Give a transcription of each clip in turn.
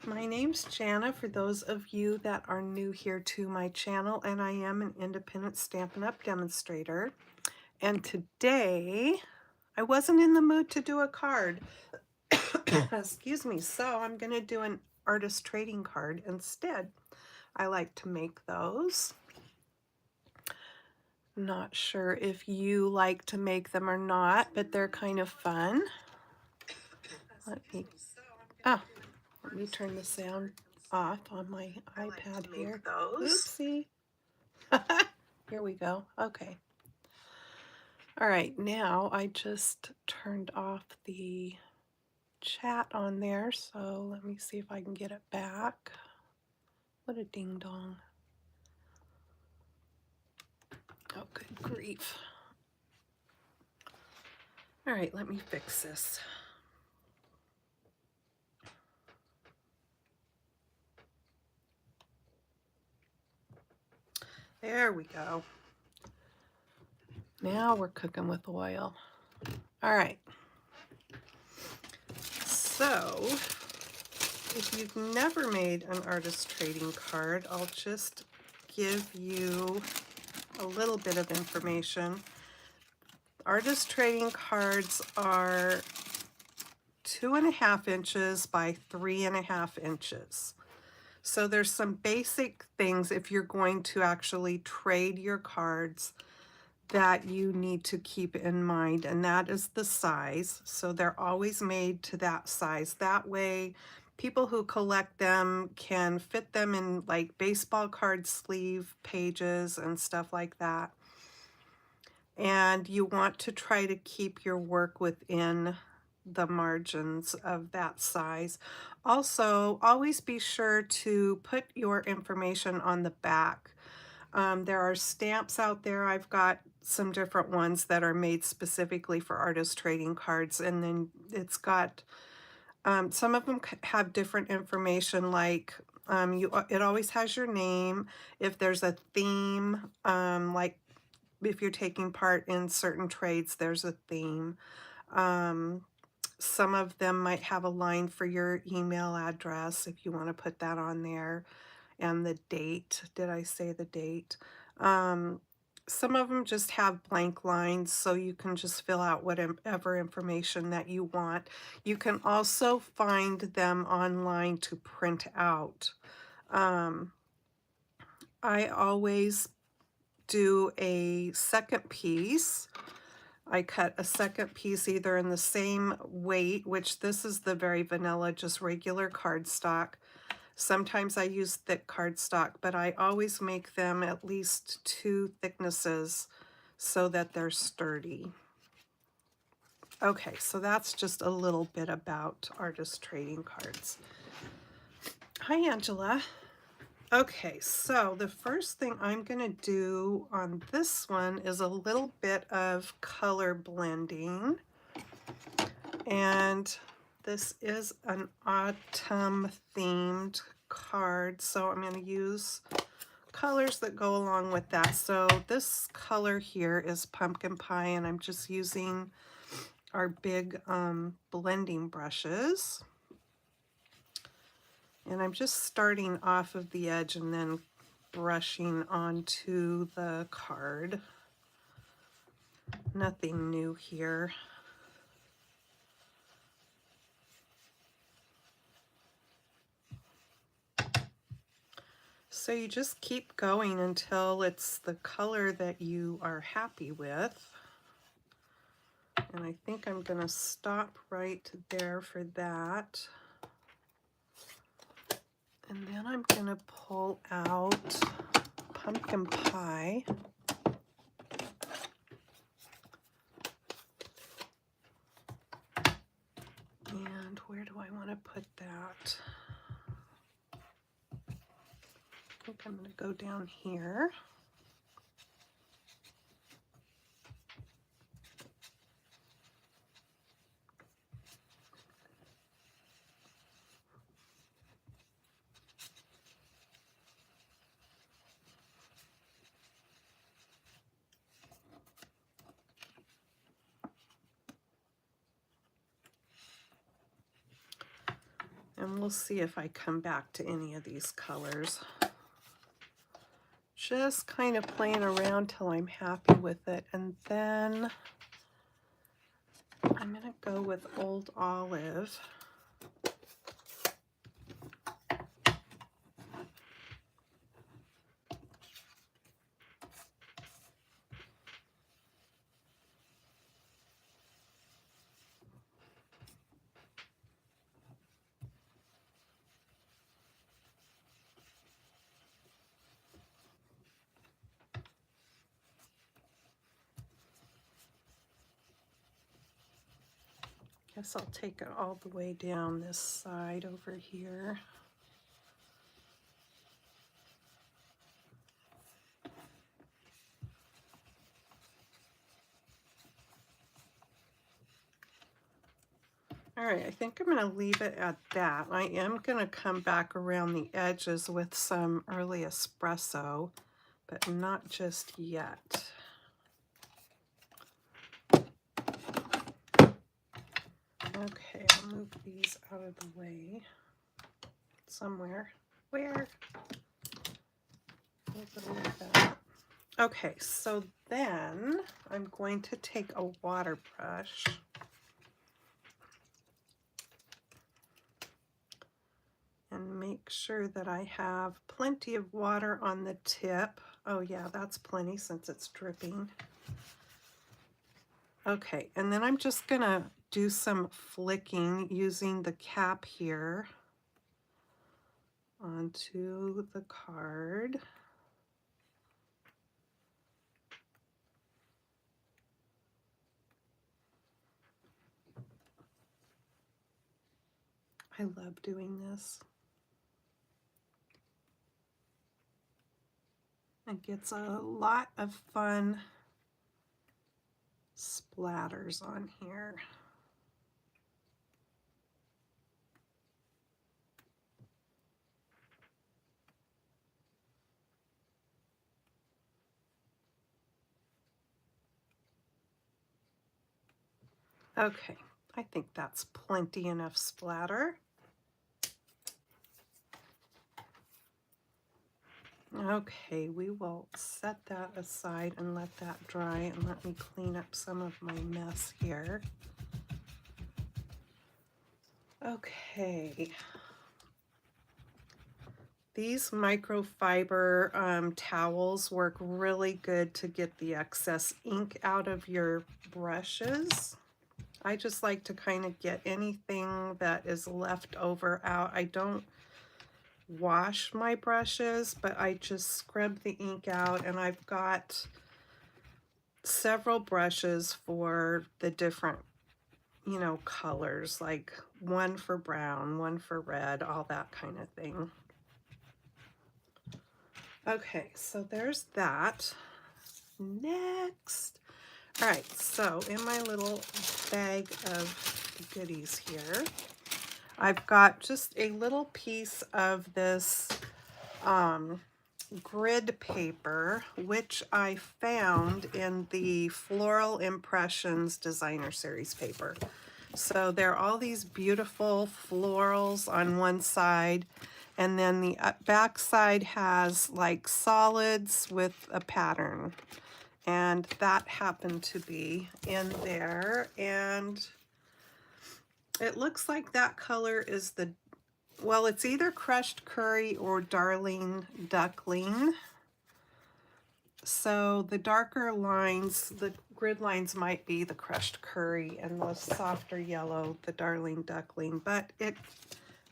My name's Janna, for those of you that are new here to my channel, and I am an independent Stampin' Up! Demonstrator. And today, I wasn't in the mood to do a card. Excuse me, so I'm going to do an artist trading card instead. I like to make those. Not sure if you like to make them or not, but they're kind of fun. Let me turn the sound off on my iPad here. Oopsie. Here we go. Okay. All right, now I just turned off the chat on there, so let me see if I can get it back. What a ding dong. Oh, good grief. All right, let me fix this. There we go. Now we're cooking with oil. All right. So, if you've never made an artist trading card, I'll just give you a little bit of information. Artist trading cards are 2.5 inches by 3.5 inches. So there's some basic things if you're going to actually trade your cards that you need to keep in mind, and that is the size. So they're always made to that size. That way people who collect them can fit them in like baseball card sleeve pages and stuff like that. And you want to try to keep your work within the margins of that size. Also, always be sure to put your information on the back. There are stamps out there. I've got some different ones that are made specifically for artist trading cards, and then it's got some of them have different information, like it always has your name. If there's a theme, like if you're taking part in certain trades, there's a theme. Some of them might have a line for your email address if you want to put that on there, and the date. Did I say the date? Some of them just have blank lines, so you can just fill out whatever information that you want. You can also find them online to print out. I always do a second piece. I cut a second piece either in the same weight, which this is the very vanilla, just regular cardstock. Sometimes I use thick cardstock, but I always make them at least 2 thicknesses so that they're sturdy. Okay, so that's just a little bit about artist trading cards. Hi, Angela. Okay, so the first thing I'm going to do on this one is a little bit of color blending. And this is an autumn themed card, so I'm going to use colors that go along with that. So this color here is pumpkin pie, and I'm just using our big blending brushes. And I'm just starting off of the edge and then brushing onto the card. Nothing new here. So you just keep going until it's the color that you are happy with. And I think I'm going to stop right there for that. And then I'm going to pull out pumpkin pie. And where do I want to put that? I think I'm going to go down here. And we'll see if I come back to any of these colors. Just kind of playing around till I'm happy with it. And then I'm going to go with Old Olive. Guess I'll take it all the way down this side over here. All right, I think I'm going to leave it at that. I am going to come back around the edges with some early espresso, but not just yet. Okay, I'll move these out of the way somewhere. Where? Like that. Okay, so then I'm going to take a water brush and make sure that I have plenty of water on the tip. Oh yeah, that's plenty since it's dripping. Okay, and then I'm just gonna do some flicking using the cap here onto the card. I love doing this. It gets a lot of fun splatters on here. Okay, I think that's plenty enough splatter. Okay, we will set that aside and let that dry, and let me clean up some of my mess here. Okay. These microfiber towels work really good to get the excess ink out of your brushes. I just like to kind of get anything that is left over out. I don't wash my brushes, but I just scrub the ink out, and I've got several brushes for the different, you know, colors, like one for brown, one for red, all that kind of thing. Okay, so there's that. Next. All right, so in my little bag of goodies here, I've got just a little piece of this grid paper, which I found in the Floral Impressions Designer Series paper. So there are all these beautiful florals on one side, and then the back side has like solids with a pattern. And that happened to be in there, and it looks like that color is the, well, it's either Crushed Curry or Darling Duckling. So the darker lines, the grid lines, might be the Crushed Curry, and the softer yellow, the Darling Duckling, but it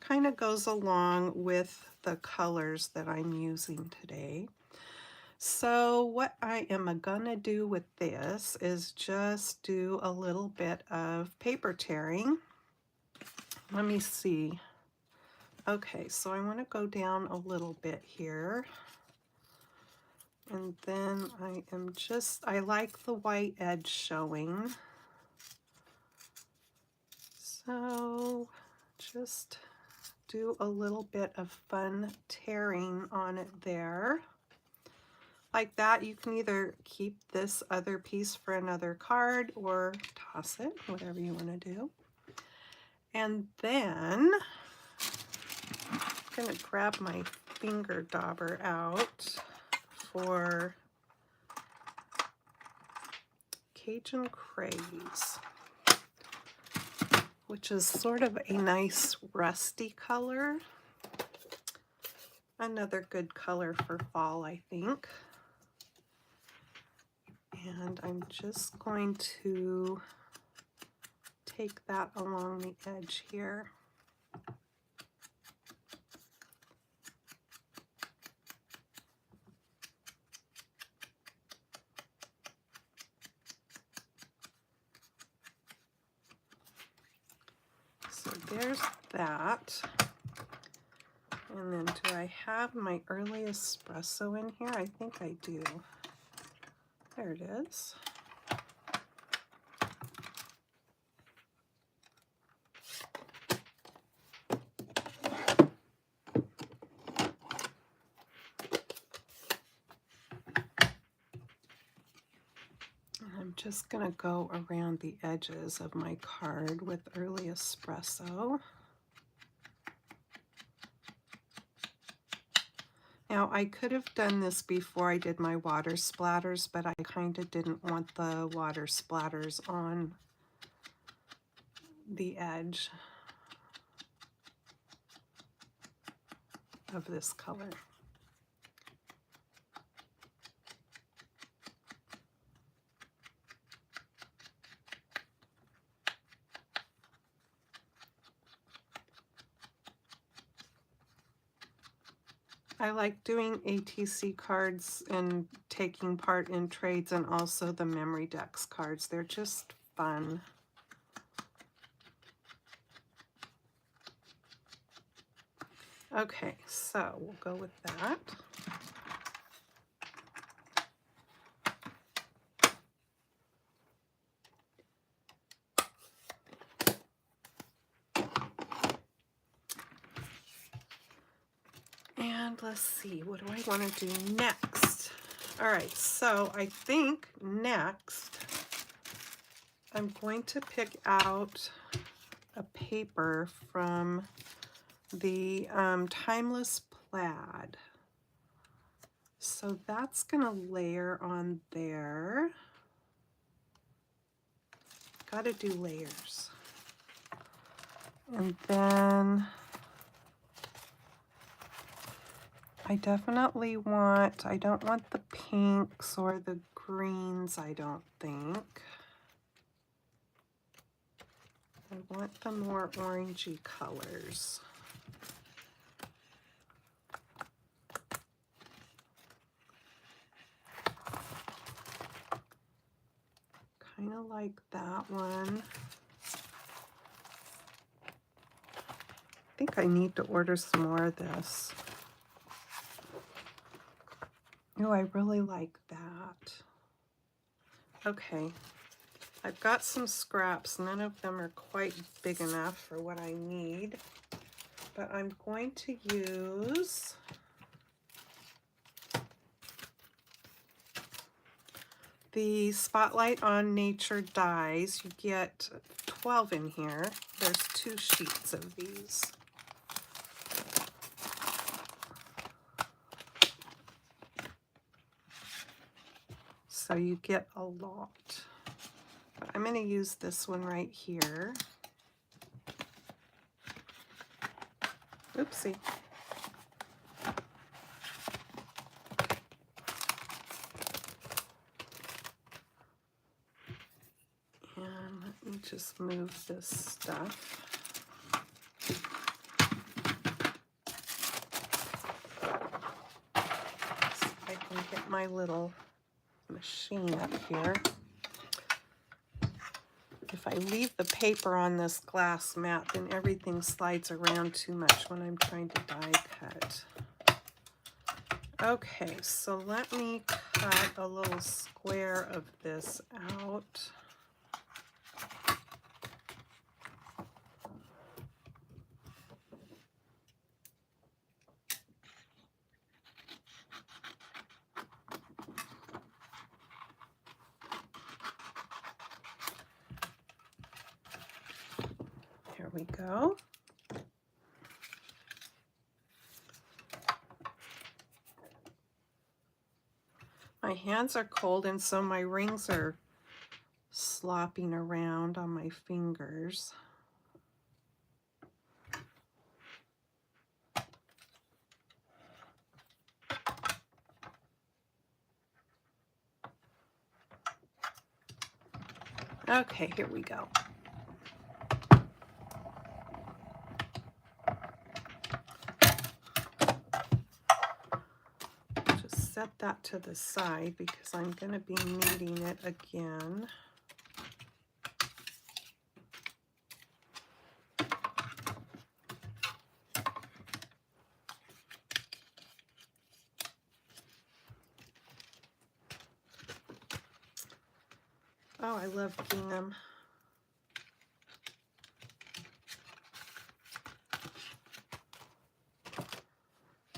kind of goes along with the colors that I'm using today. So what I am gonna do with this is just do a little bit of paper tearing. Let me see. Okay, so I want to go down a little bit here. And then I like the white edge showing. So just do a little bit of fun tearing on it there. Like that. You can either keep this other piece for another card or toss it, whatever you want to do. And then I'm going to grab my finger dauber out for Cajun Craze, which is sort of a nice rusty color. Another good color for fall, I think. And I'm just going to take that along the edge here. So there's that. And then do I have my early espresso in here? I think I do. There it is. I'm just going to go around the edges of my card with early espresso. Now, I could have done this before I did my water splatters, but I kind of didn't want the water splatters on the edge of this color. I like doing ATC cards and taking part in trades, and also the memory decks cards. They're just fun. Okay, so we'll go with that. And let's see, what do I want to do next? All right, so I think next I'm going to pick out a paper from the Timeless Plaid. So that's going to layer on there. Got to do layers. And then I definitely want, I don't want the pinks or the greens, I don't think. I want the more orangey colors. Kind of like that one. I think I need to order some more of this. Oh, I really like that. Okay, I've got some scraps. None of them are quite big enough for what I need, but I'm going to use the Spotlight on Nature dies. You get 12 in here. There's 2 sheets of these. So you get a lot. But I'm going to use this one right here. Oopsie. And let me just move this stuff. So I can get my little machine up here. If I leave the paper on this glass mat, then everything slides around too much when I'm trying to die cut. Okay, so let me cut a little square of this out. There we go. My hands are cold, and so my rings are slopping around on my fingers. Okay, here we go. Just set that to the side because I'm going to be needing it again. Oh, I love gingham.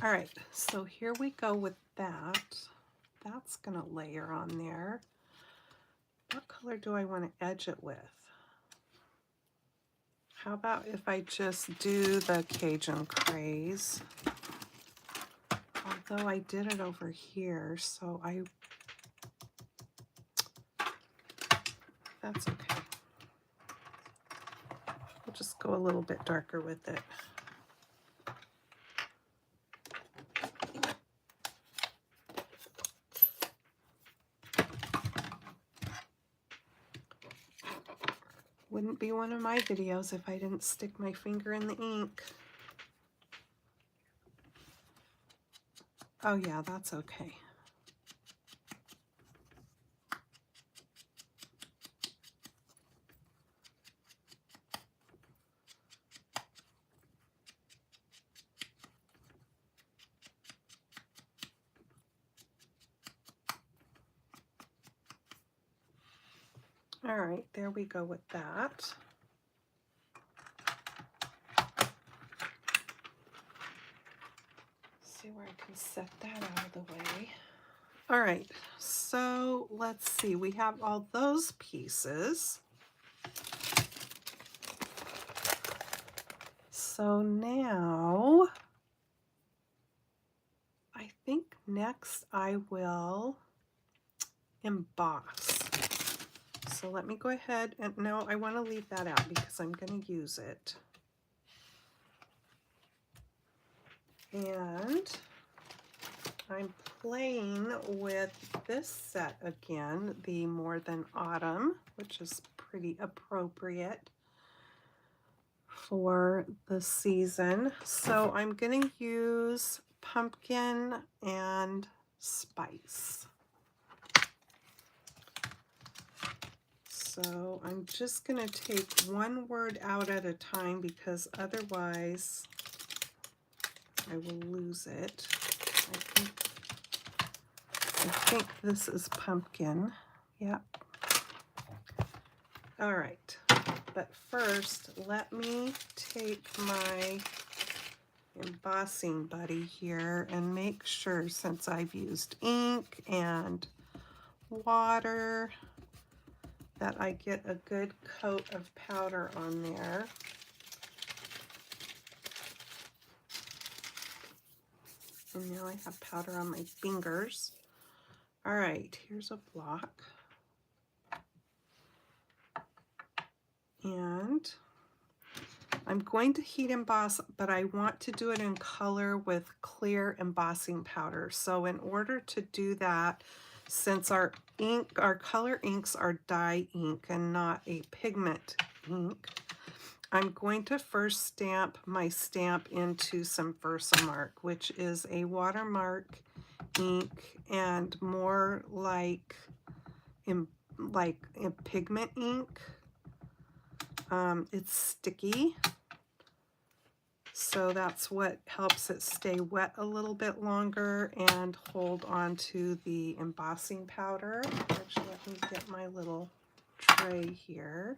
All right, so here we go with that. That's going to layer on there. What color do I want to edge it with? How about if I just do the Cajun Craze? Although I did it over here, so that's okay. We'll just go a little bit darker with it. Wouldn't be one of my videos if I didn't stick my finger in the ink. Oh yeah, that's okay. All right, there we go with that. See where I can set that out of the way. All right, so let's see. We have all those pieces. So now, I think next I will emboss. So let me go ahead and, no, I want to leave that out because I'm going to use it. And I'm playing with this set again, the More Than Autumn, which is pretty appropriate for the season. So I'm going to use pumpkin and spice. So I'm just going to take one word out at a time because otherwise I will lose it. I think this is pumpkin. Yep. All right. But first, let me take my embossing buddy here and make sure, since I've used ink and water, that I get a good coat of powder on there. And now I have powder on my fingers. All right, here's a block. And I'm going to heat emboss, but I want to do it in color with clear embossing powder. So in order to do that, since our color inks are dye ink and not a pigment ink, I'm going to first stamp my stamp into some Versamark, which is a watermark ink and more like a pigment ink. It's sticky, so that's what helps it stay wet a little bit longer and hold on to the embossing powder. Actually, let me get my little tray here.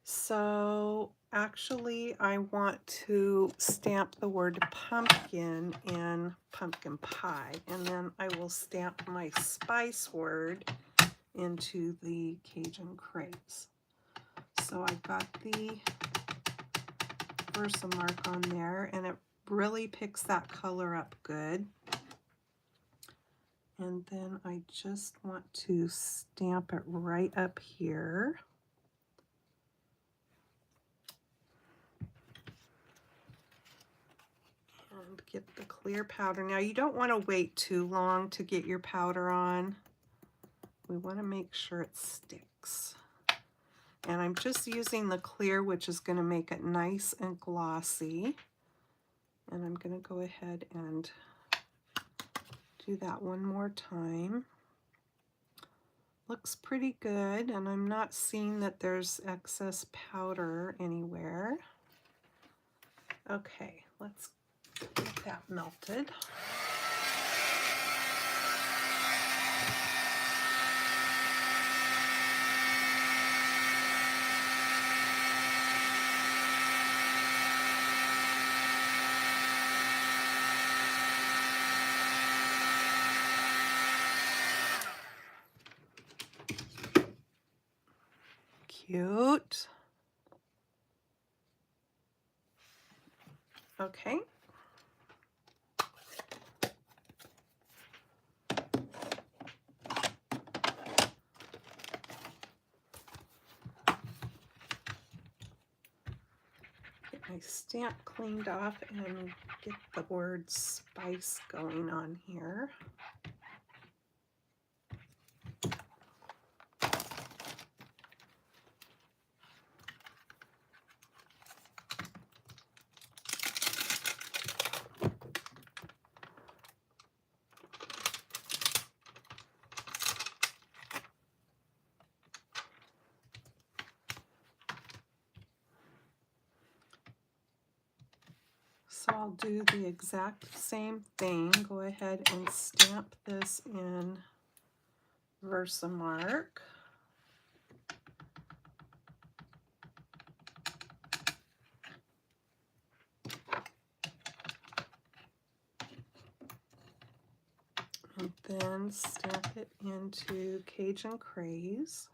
So actually, I want to stamp the word pumpkin in pumpkin pie, and then I will stamp my spice word into the Cajun Craze. So I've got the Versamark on there, and it really picks that color up good. And then I just want to stamp it right up here. And get the clear powder. Now you don't want to wait too long to get your powder on. We want to make sure it sticks. And I'm just using the clear, which is going to make it nice and glossy. And I'm going to go ahead and do that one more time. Looks pretty good, and I'm not seeing that there's excess powder anywhere. Okay, let's get that melted. Cute. Okay. Get my stamp cleaned off and get the word spice going on here. So I'll do the exact same thing. Go ahead and stamp this in Versamark. And then stamp it into Cajun Craze.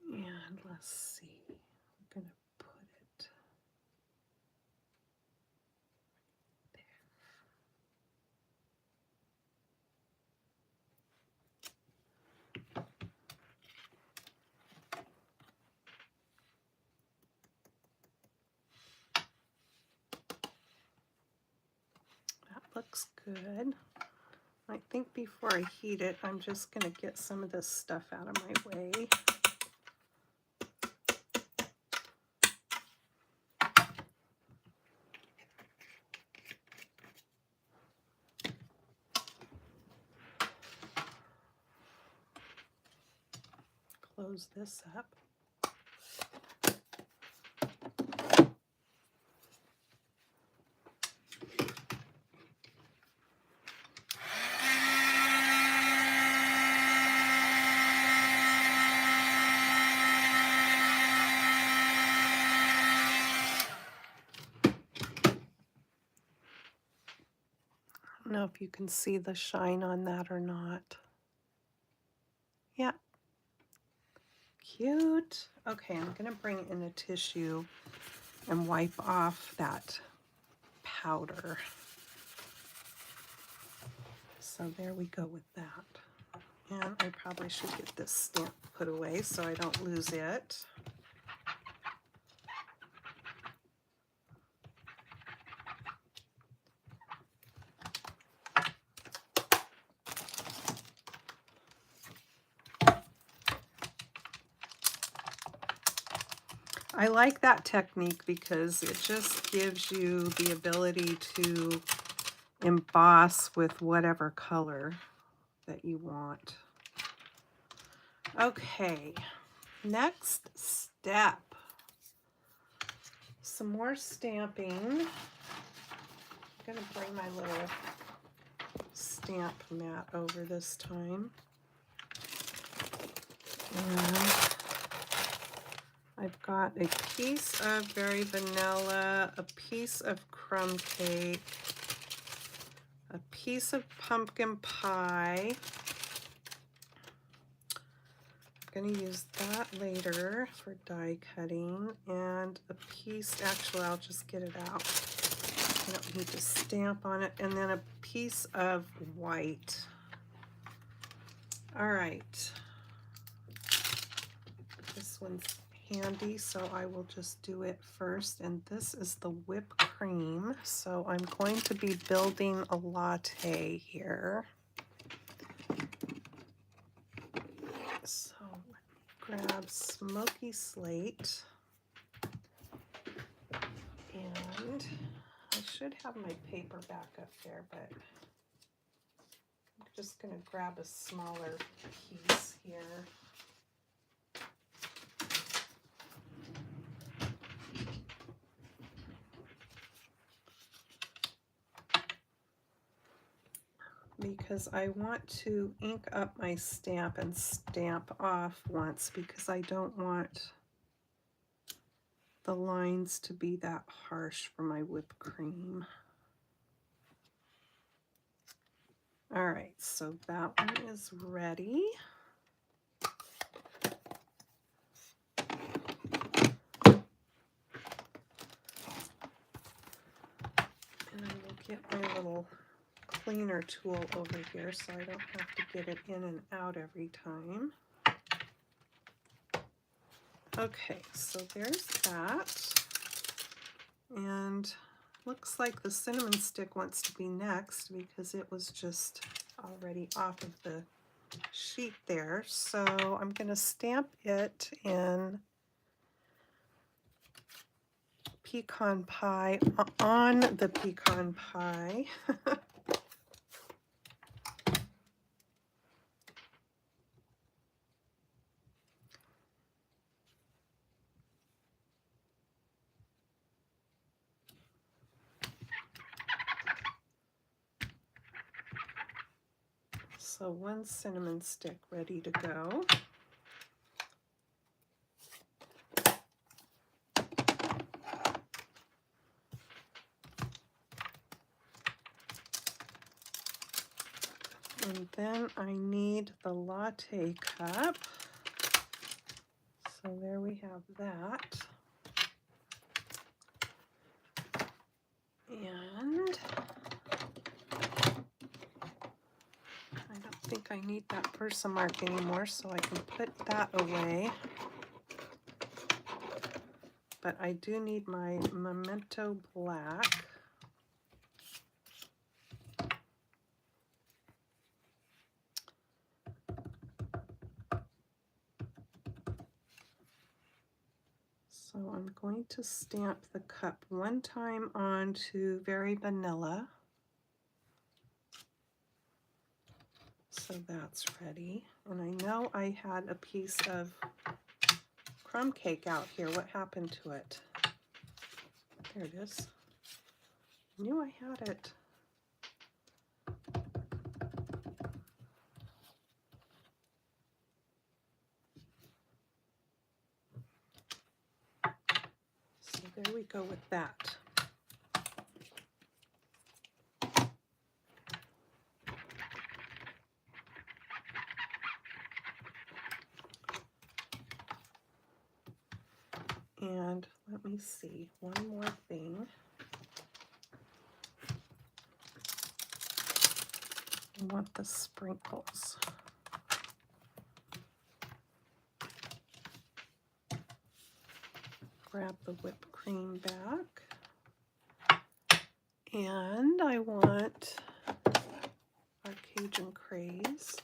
And let's see, I'm going to put it there. That looks good. I think before I heat it, I'm just going to get some of this stuff out of my way. Close this up. I don't know if you can see the shine on that or not. Yeah. Cute. Okay, I'm going to bring in a tissue and wipe off that powder. So there we go with that. And I probably should get this stamp put away so I don't lose it. I like that technique because it just gives you the ability to emboss with whatever color that you want. Okay, next step. Some more stamping. I'm gonna bring my little stamp mat over this time. And I've got a piece of Very Vanilla, a piece of crumb cake, a piece of pumpkin pie. I'm going to use that later for die cutting. And a piece, actually I'll just get it out. I don't need to stamp on it. And then a piece of white. All right. This one's handy, so I will just do it first. And this is the whipped cream. So I'm going to be building a latte here. So let me grab Smoky Slate. And I should have my paper back up there, but I'm just going to grab a smaller piece here. Because I want to ink up my stamp and stamp off once, because I don't want the lines to be that harsh for my whipped cream. All right, so that one is ready. And I will get my little cleaner tool over here so I don't have to get it in and out every time. Okay, so there's that. And looks like the cinnamon stick wants to be next because it was just already off of the sheet there. So I'm going to stamp it in pecan pie on the pecan pie. So one cinnamon stick ready to go. And then I need the latte cup. So there we have that. And I don't think I need that Versamark anymore, so I can put that away. But I do need my Memento Black. So I'm going to stamp the cup one time onto Very Vanilla. So that's ready. And I know I had a piece of crumb cake out here. What happened to it? There it is. I knew I had it. So there we go with that. And let me see, one more thing. I want the sprinkles. Grab the whipped cream back. And I want our Cajun Craze.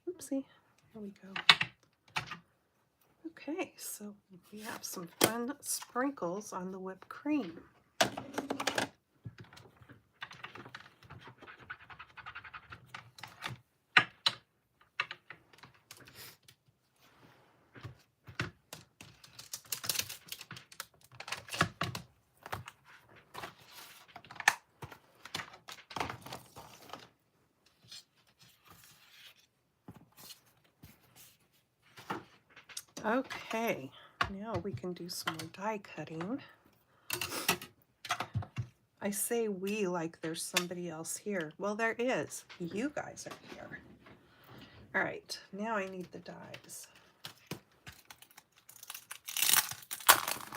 Oopsie, there we go. Okay, so we have some fun sprinkles on the whipped cream. Okay, now we can do some more die cutting. I say we like there's somebody else here. Well, there is. You guys are here. All right, now I need the dies.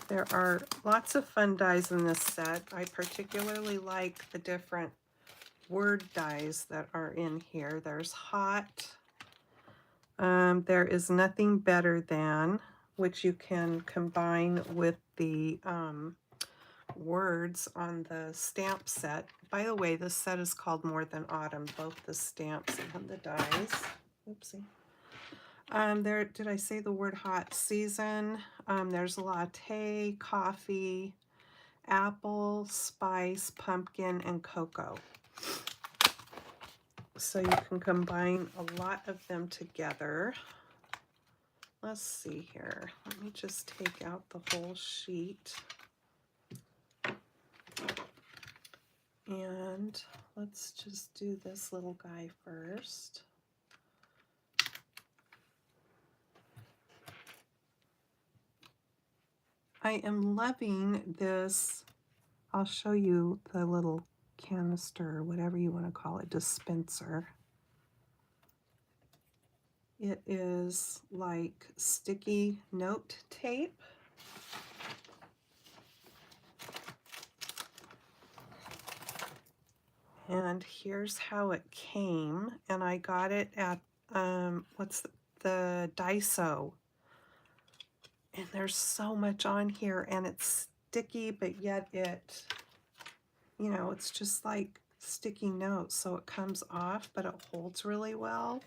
There are lots of fun dies in this set. I particularly like the different word dies that are in here. There's hot. There is nothing better than, which you can combine with the words on the stamp set. By the way, this set is called More Than Autumn, both the stamps and the dies. Oopsie. There, did I say the word hot? Season. There's latte, coffee, apple, spice, pumpkin, and cocoa. So you can combine a lot of them together. Let's see here. Let me just take out the whole sheet. And let's just do this little guy first. I am loving this. I'll show you the little canister, whatever you want to call it, dispenser. It is like sticky note tape. And here's how it came. And I got it at, what's the Daiso. And there's so much on here, and it's sticky, but yet it, you know, it's just like sticky notes. So it comes off, but it holds really well.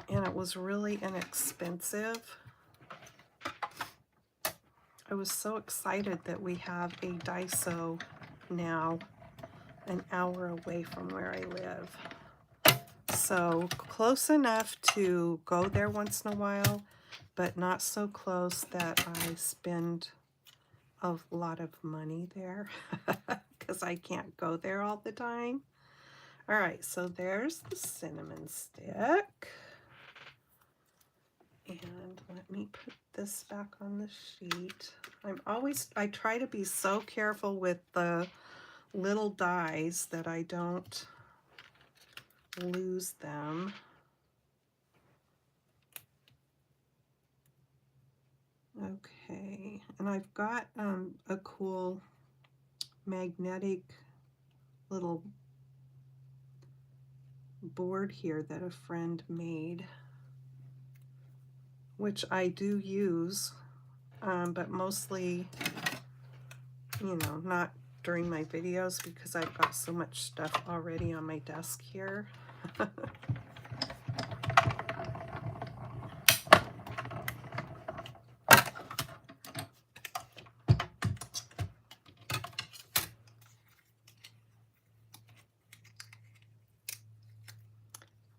And it was really inexpensive. I was so excited that we have a Daiso now an hour away from where I live. So close enough to go there once in a while, but not so close that I spend a lot of money there because I can't go there all the time. All right, so there's the cinnamon stick. And let me put this back on the sheet. I try to be so careful with the little dies that I don't lose them. Okay, and I've got a cool magnetic little board here that a friend made, which I do use, but mostly, you know, not during my videos because I've got so much stuff already on my desk here.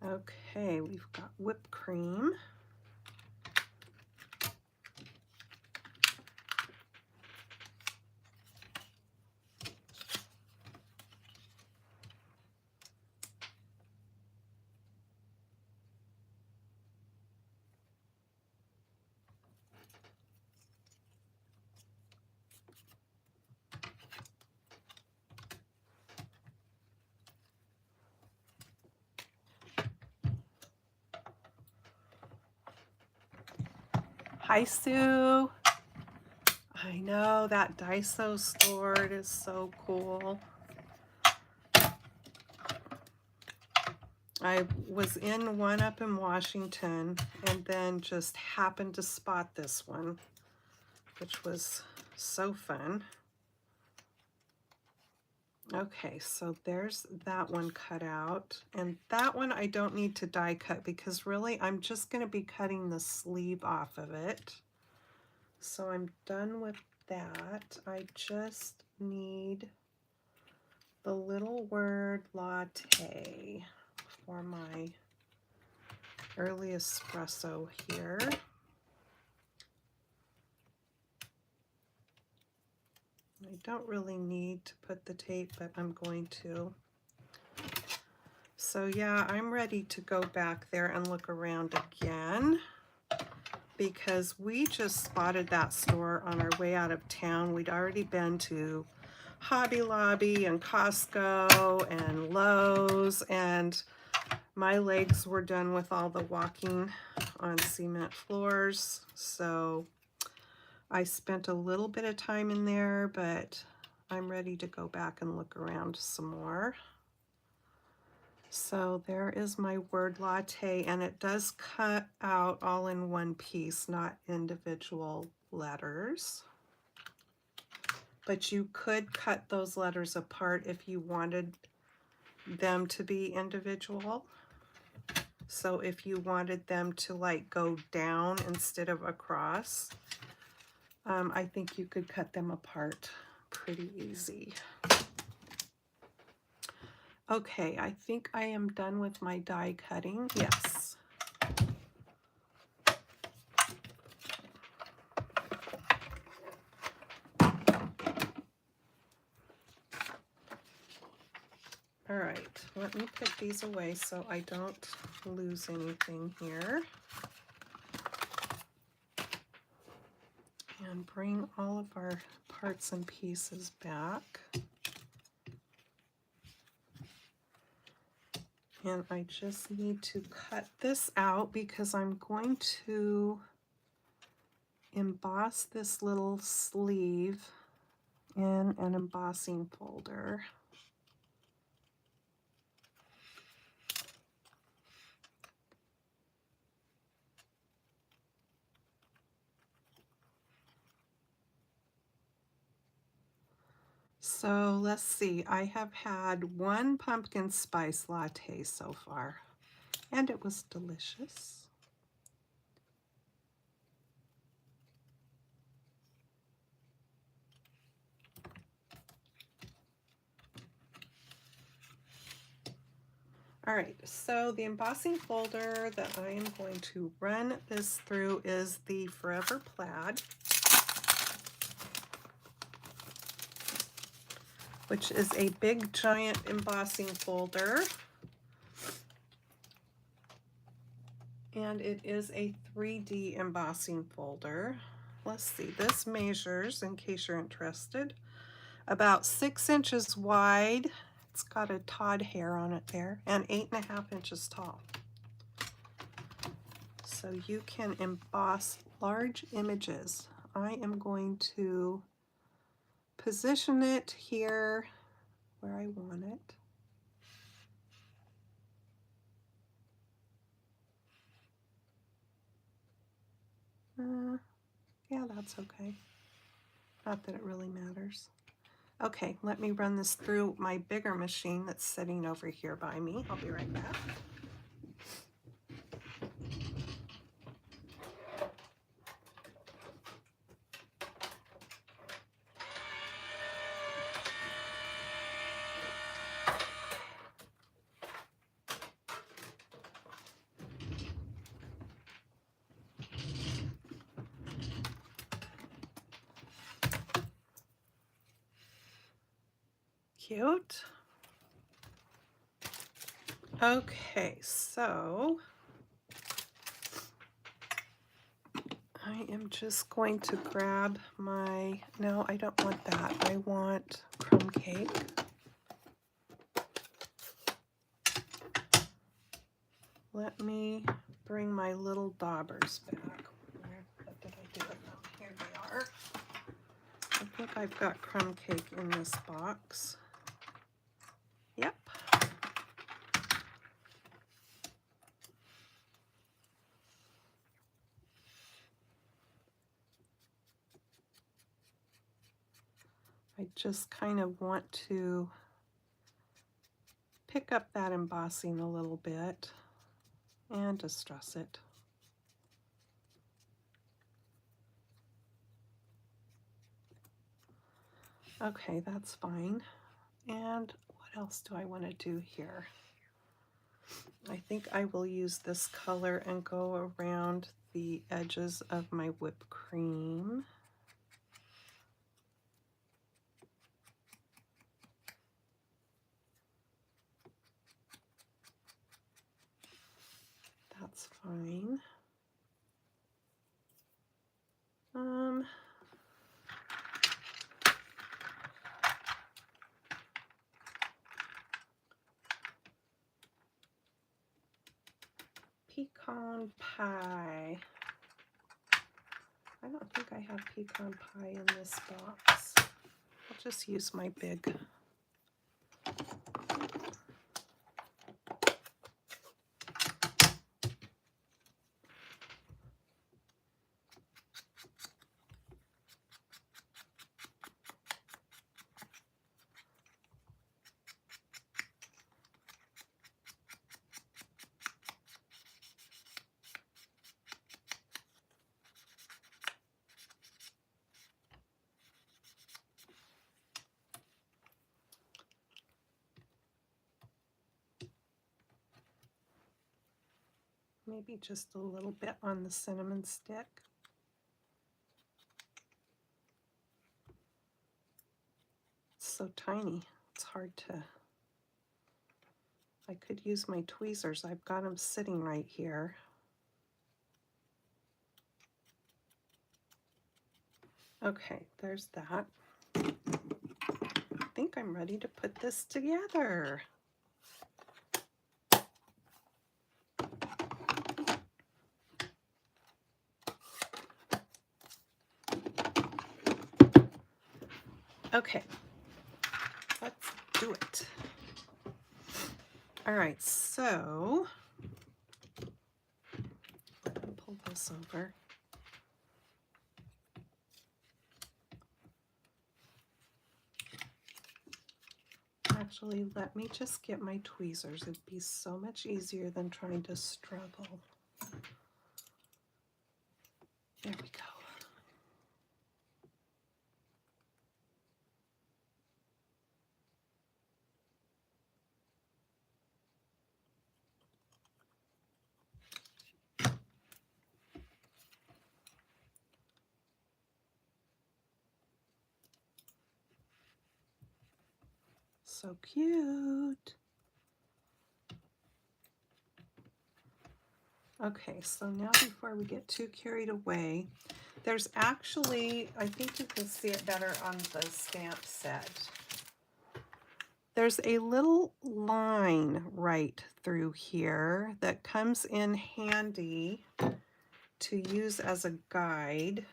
Okay, we've got whipped cream. Hi, Sue. I know, that Daiso store, it is so cool. I was in one up in Washington and then just happened to spot this one, which was so fun. Okay, so there's that one cut out. And that one I don't need to die cut because really I'm just going to be cutting the sleeve off of it. So I'm done with that. I just need the little word latte for my early espresso here. I don't really need to put the tape, but I'm going to. So yeah, I'm ready to go back there and look around again because we just spotted that store on our way out of town. We'd already been to Hobby Lobby and Costco and Lowe's, and my legs were done with all the walking on cement floors, so I spent a little bit of time in there, but I'm ready to go back and look around some more. So there is my word latte, and it does cut out all in one piece, not individual letters. But you could cut those letters apart if you wanted them to be individual. So if you wanted them to like go down instead of across, I think you could cut them apart pretty easy. Okay, I think I am done with my die cutting. Yes. All right, let me put these away so I don't lose anything here. And bring all of our parts and pieces back. And I just need to cut this out because I'm going to emboss this little sleeve in an embossing folder. So let's see, I have had one pumpkin spice latte so far, and it was delicious. All right, so the embossing folder that I am going to run this through is the Forever Plaid, which is a big giant embossing folder. And it is a 3D embossing folder. Let's see, this measures, in case you're interested, about 6 inches wide. It's got a Todd hair on it there, and 8.5 inches tall. So you can emboss large images. I am going to position it here where I want it. Yeah, that's okay. Not that it really matters. Okay, let me run this through my bigger machine that's sitting over here by me. I'll be right back. Cute. Okay, so I am just going to grab my, no, I don't want that. I want crumb cake. Let me bring my little daubers back. What did I do? Oh, here they are. I think I've got crumb cake in this box. Yep. I just kind of want to pick up that embossing a little bit and distress it. Okay, that's fine. And what else do I want to do here? I think I will use this color and go around the edges of my whipped cream. That's fine. pecan pie. I don't think I have pecan pie in this box. I'll just use my big. Maybe just a little bit on the cinnamon stick. It's so tiny, it's hard to, I could use my tweezers. I've got them sitting right here. Okay, there's that. I think I'm ready to put this together. Okay, let's do it. All right, so let me pull this over. Actually, let me just get my tweezers. It'd be so much easier than trying to struggle. There we go. So cute. Okay, so now before we get too carried away, there's actually, I think you can see it better on the stamp set. There's a little line right through here that comes in handy to use as a guide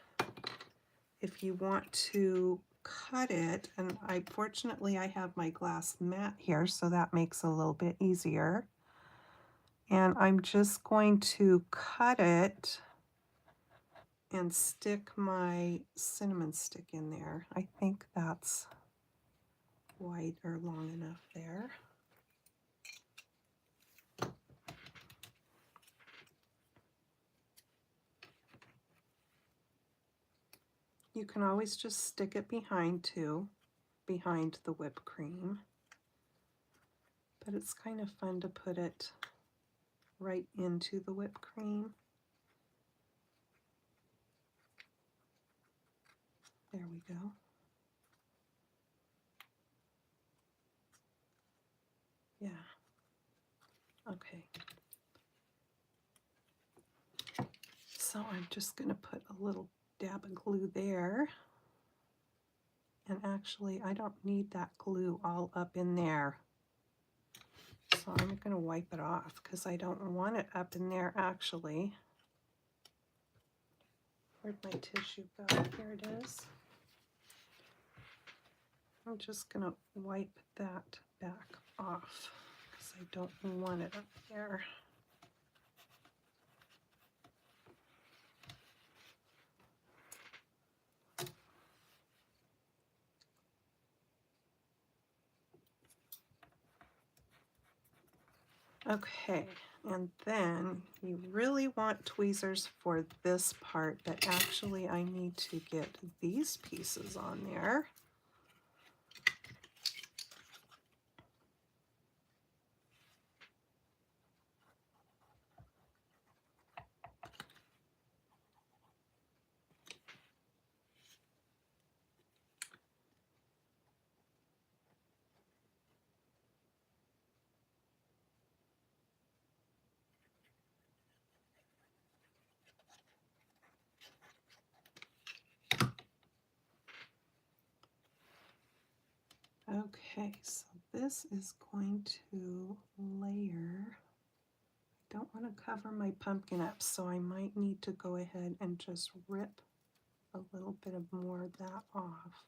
if you want to cut it. And fortunately I have my glass mat here, so that makes it a little bit easier. And I'm just going to cut it and stick my cinnamon stick in there. I think that's wide or long enough there. You can always just stick it behind too, behind the whipped cream. But it's kind of fun to put it right into the whipped cream. There we go. Yeah. Okay. So I'm just going to put a little dab of glue there. And actually, I don't need that glue all up in there. So I'm going to wipe it off because I don't want it up in there actually. Where'd my tissue go? Here it is. I'm just going to wipe that back off because I don't want it up there. Okay, and then you really want tweezers for this part, but actually I need to get these pieces on there. Okay, so this is going to layer don't want to cover my pumpkin up, so I might need to go ahead and just rip a little bit of more of that off.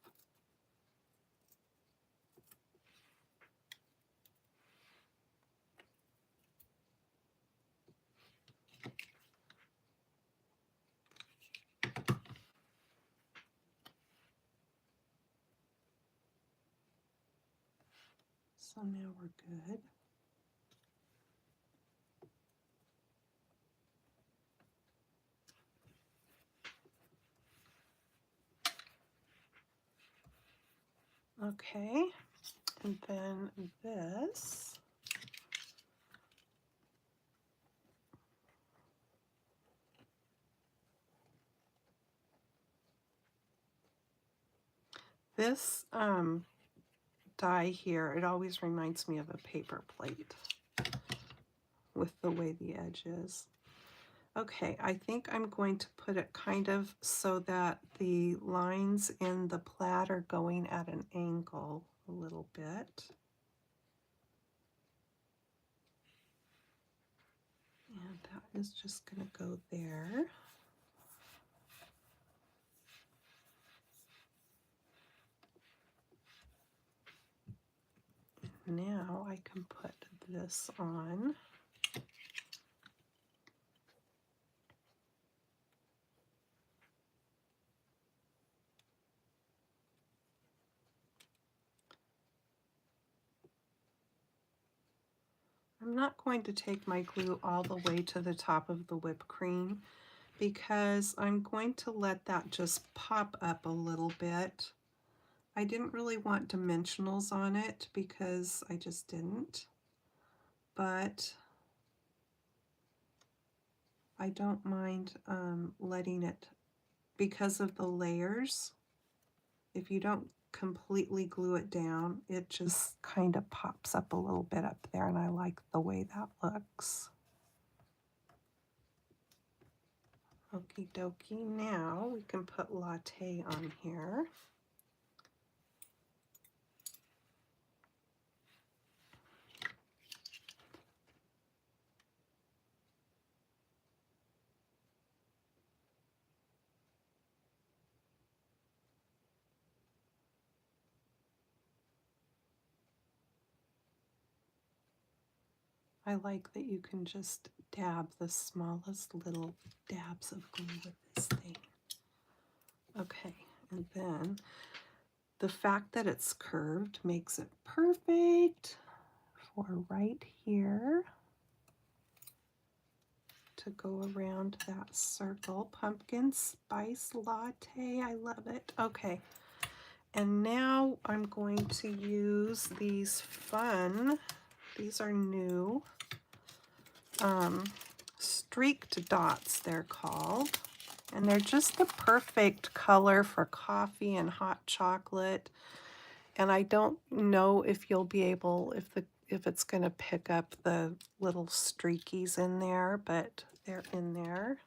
So now we're good. Okay, and then this. This die here, it always reminds me of a paper plate with the way the edge is. Okay, I think I'm going to put it kind of so that the lines in the plaid are going at an angle a little bit. And that is just going to go there. Now I can put this on. I'm not going to take my glue all the way to the top of the whipped cream because I'm going to let that just pop up a little bit. I didn't really want dimensionals on it because I just didn't, but I don't mind letting it, because of the layers, if you don't completely glue it down, it just kind of pops up a little bit up there, and I like the way that looks. Okie dokie, now we can put latte on here. I like that you can just dab the smallest little dabs of glue with this thing. Okay, and then the fact that it's curved makes it perfect for right here to go around that circle. Pumpkin spice latte, I love it. Okay, and now I'm going to use these fun, these are new, streaked dots they're called. And they're just the perfect color for coffee and hot chocolate. And I don't know if you'll be able, if it's going to pick up the little streakies in there, but they're in there.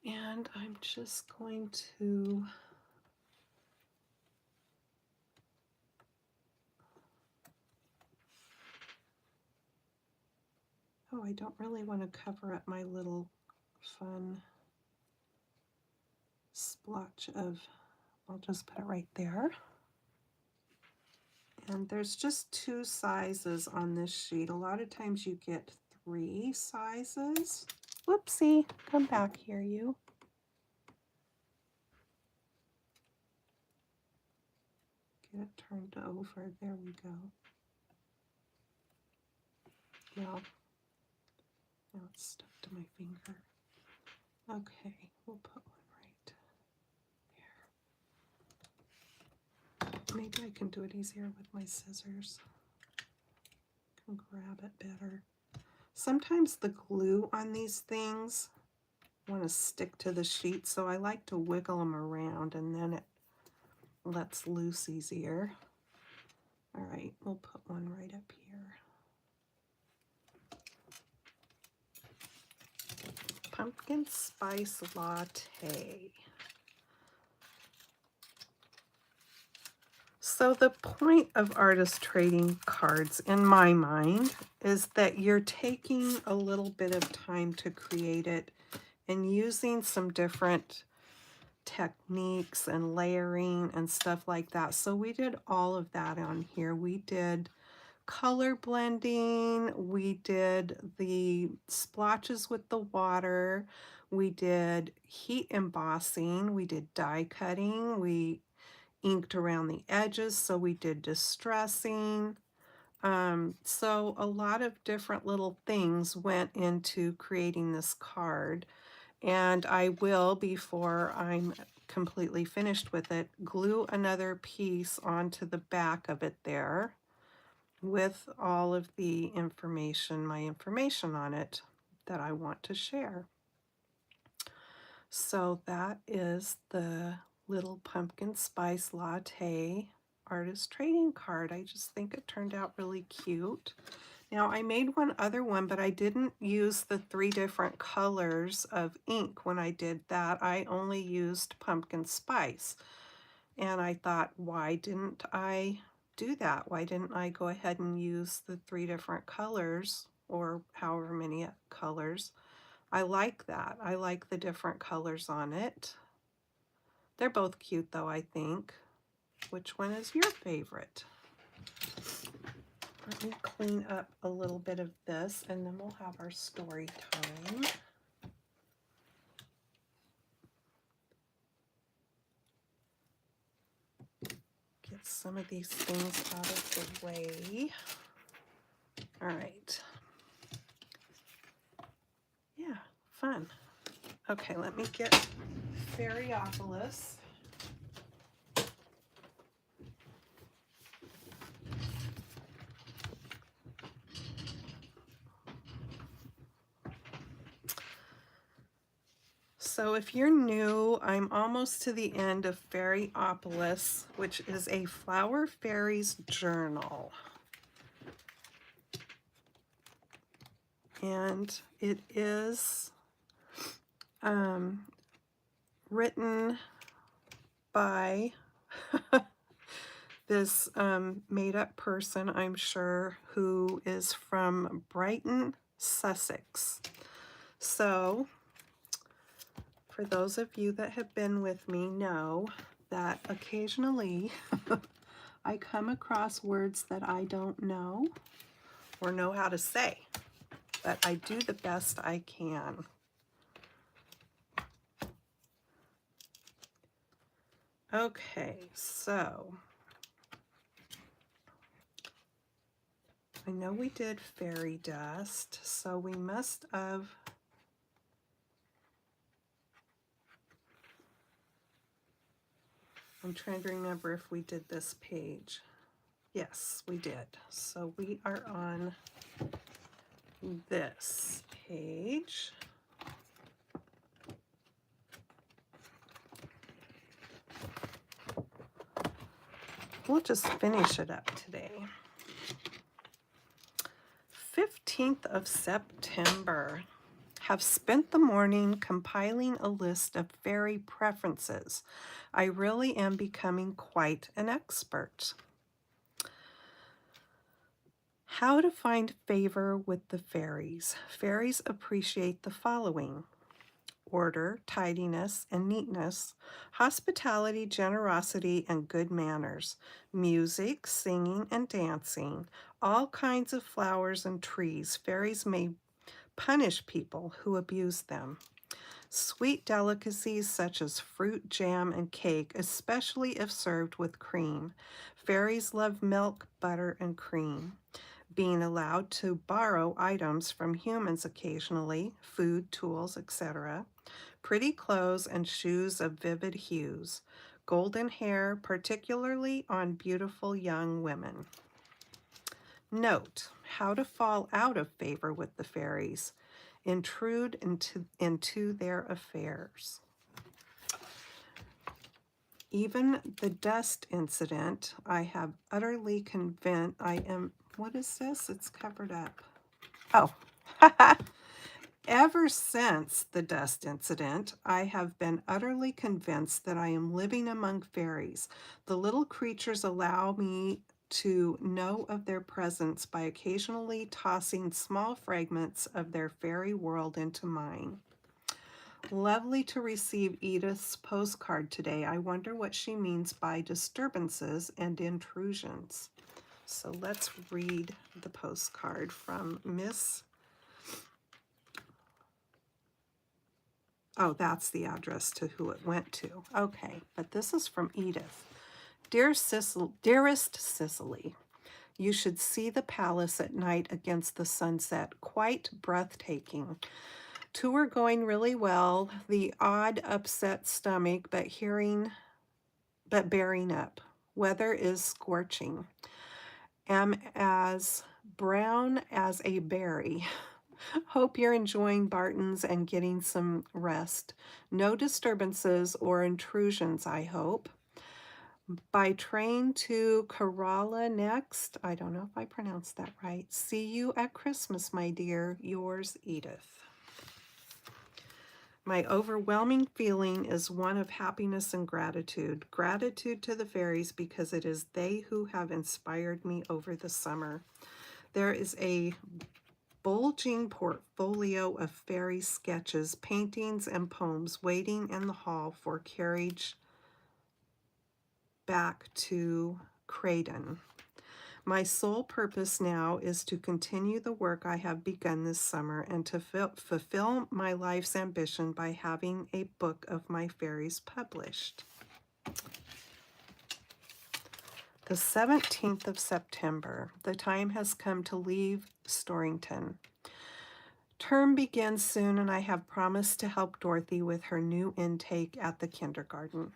And I'm just going to oh, I don't really want to cover up my little fun splotch of, I'll just put it right there. And there's just 2 sizes on this sheet. A lot of times you get 3 sizes. Whoopsie, come back here, you. Get it turned over. There we go. Well, now it's stuck to my finger. Okay, we'll put one right there. Maybe I can do it easier with my scissors. I can grab it better. Sometimes the glue on these things want to stick to the sheet, so I like to wiggle them around, and then it lets loose easier. All right, we'll put one right up here. Pumpkin spice latte. So the point of artist trading cards, in my mind, is that you're taking a little bit of time to create it and using some different techniques and layering and stuff like that. So we did all of that on here. We did color blending, we did the splotches with the water, we did heat embossing, we did die cutting, we inked around the edges, so we did distressing. So a lot of different little things went into creating this card, and I will, before I'm completely finished with it, glue another piece onto the back of it there with all of the information, my information on it that I want to share. So that is the little pumpkin spice latte artist trading card. I just think it turned out really cute. Now I made one other one, but I didn't use the 3 different colors of ink when I did that. I only used pumpkin spice. And I thought, why didn't I do that? Why didn't I go ahead and use the 3 different colors, or however many colors? I like that. I like the different colors on it. They're both cute though, I think. Which one is your favorite? Let me clean up a little bit of this and then we'll have our story time. Get some of these things out of the way. All right. Yeah, fun. Okay, let me get Ferriopolis. So if you're new, I'm almost to the end of Ferriopolis, which is a Flower Fairies journal. And it is written by this made-up person, I'm sure, who is from Brighton, Sussex. So for those of you that have been with me know that occasionally I come across words that I don't know or know how to say, but I do the best I can. Okay, so I know we did fairy dust, so we must have I'm trying to remember if we did this page. Yes, we did. So we are on this page. We'll just finish it up today. 15th of September. Have spent the morning compiling a list of fairy preferences. I really am becoming quite an expert. How to find favor with the fairies. Fairies appreciate the following: order, tidiness, and neatness, hospitality, generosity, and good manners, music, singing, and dancing, all kinds of flowers and trees. Fairies may punish people who abuse them. Sweet delicacies such as fruit, jam, and cake, especially if served with cream. Fairies love milk, butter, and cream. Being allowed to borrow items from humans occasionally, food, tools, etc. Pretty clothes and shoes of vivid hues. Golden hair, particularly on beautiful young women. Note, how to fall out of favor with the fairies. Intrude into their affairs. Even the dust incident, I have utterly convinced, what is this? It's covered up. Oh, Ever since the dust incident, I have been utterly convinced that I am living among fairies. The little creatures allow me to know of their presence by occasionally tossing small fragments of their fairy world into mine. Lovely to receive Edith's postcard today. I wonder what she means by disturbances and intrusions. So let's read the postcard from Miss. Oh, that's the address to who it went to. Okay, but this is from Edith. Dearest Cicely, you should see the palace at night against the sunset. Quite breathtaking. Tour going really well. The odd upset stomach, but bearing up. Weather is scorching. Am as brown as a berry. Hope you're enjoying Barton's and getting some rest. No disturbances or intrusions, I hope. By train to Kerala next. I don't know if I pronounced that right. See you at Christmas, my dear. Yours, Edith. My overwhelming feeling is one of happiness and gratitude. Gratitude to the fairies because it is they who have inspired me over the summer. There is a bulging portfolio of fairy sketches, paintings, and poems waiting in the hall for carriage back to Creighton. My sole purpose now is to continue the work I have begun this summer and to fulfill my life's ambition by having a book of my fairies published. The 17th of September. The time has come to leave Storrington. Term begins soon, and I have promised to help Dorothy with her new intake at the kindergarten.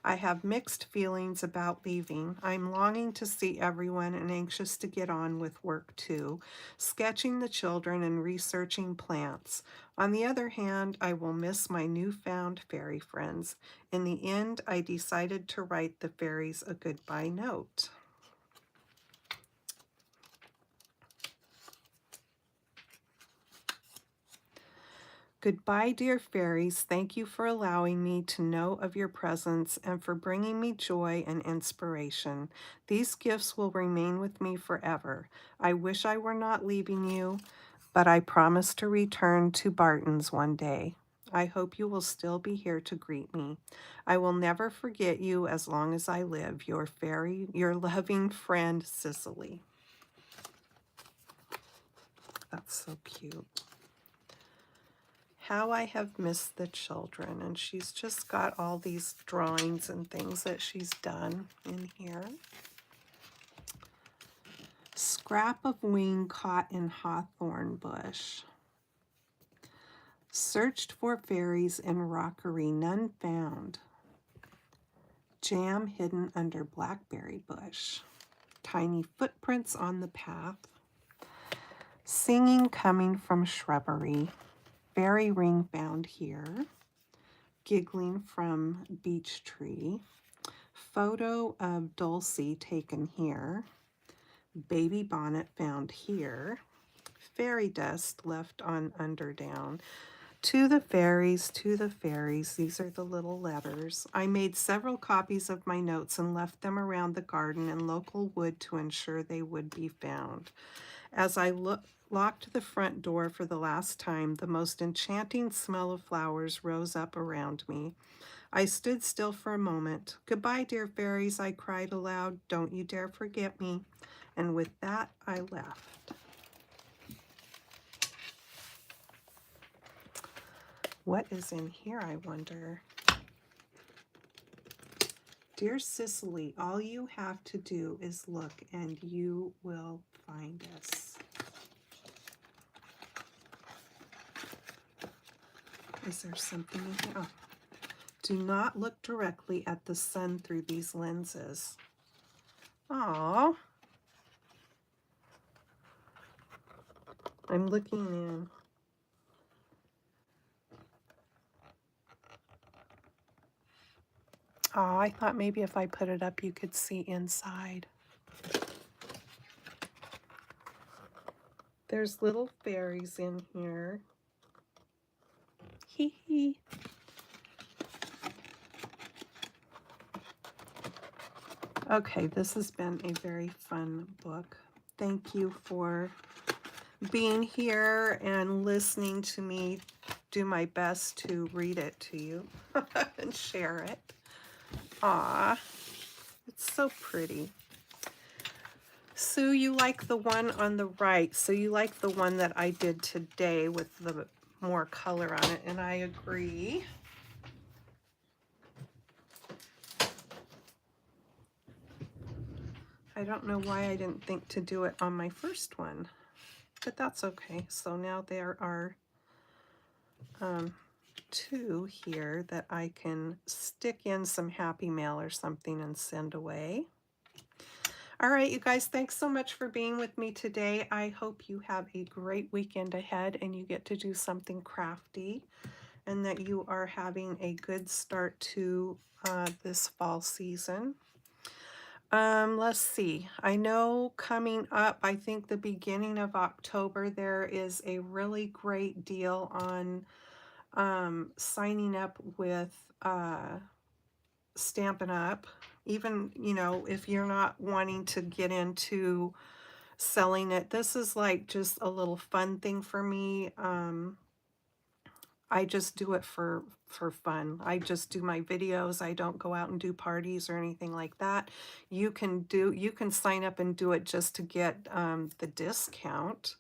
I have mixed feelings about leaving. I'm longing to see everyone and anxious to get on with work too, sketching the children and researching plants. On the other hand, I will miss my newfound fairy friends. In the end, I decided to write the fairies a goodbye note. Goodbye, dear fairies. Thank you for allowing me to know of your presence and for bringing me joy and inspiration. These gifts will remain with me forever. I wish I were not leaving you, but I promise to return to Barton's one day. I hope you will still be here to greet me. I will never forget you as long as I live. Your loving friend, Cicely. That's so cute. How I have missed the children. And she's just got all these drawings and things that she's done in here. Scrap of wing caught in hawthorn bush. Searched for fairies in rockery, none found. Jam hidden under blackberry bush. Tiny footprints on the path. Singing coming from shrubbery. Fairy ring found here. Giggling from beech tree. Photo of Dulcie taken here. Baby bonnet found here. Fairy dust left on underdown. To the fairies, to the fairies. These are the little letters. I made several copies of my notes and left them around the garden in local wood to ensure they would be found. As I locked the front door for the last time, the most enchanting smell of flowers rose up around me. I stood still for a moment. Goodbye, dear fairies, I cried aloud. Don't you dare forget me. And with that, I left. What is in here, I wonder? Dear Cicely, all you have to do is look and you will find us. Is there something in here? Oh. Do not look directly at the sun through these lenses. Aww. I'm looking in. Oh, I thought maybe if I put it up, you could see inside. There's little fairies in here. Hee hee. Okay, this has been a very fun book. Thank you for being here and listening to me do my best to read it to you and share it. Ah, it's so pretty. Sue, you like the one on the right, so you like the one that I did today with the more color on it, and I agree. I don't know why I didn't think to do it on my first one, but that's okay. So now there are two here that I can stick in some Happy Mail or something and send away. All right, you guys, thanks so much for being with me today. I hope you have a great weekend ahead and you get to do something crafty and that you are having a good start to this fall season. Let's see. I know coming up, I think the beginning of October, there is a really great deal on signing up with Stampin' Up. Even, you know, if you're not wanting to get into selling it, this is like just a little fun thing for me. I just do it for fun. I just do my videos. I don't go out and do parties or anything like that. You can sign up and do it just to get the discount,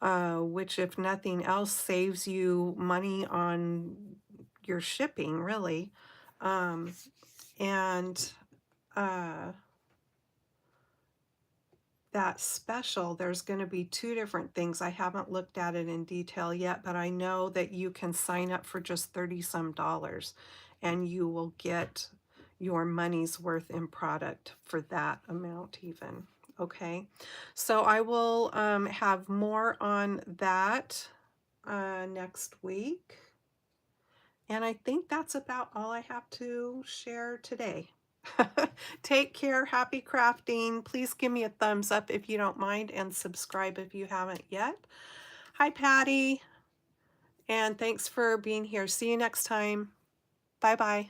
which if nothing else saves you money on your shipping, really. And that special, there's going to be two different things. I haven't looked at it in detail yet, but I know that you can sign up for just $30 some and you will get your money's worth in product for that amount even. Okay, so I will have more on that next week. And I think that's about all I have to share today. Take care. Happy crafting. Please give me a thumbs up if you don't mind and subscribe if you haven't yet. Hi, Patty. And thanks for being here. See you next time. Bye-bye.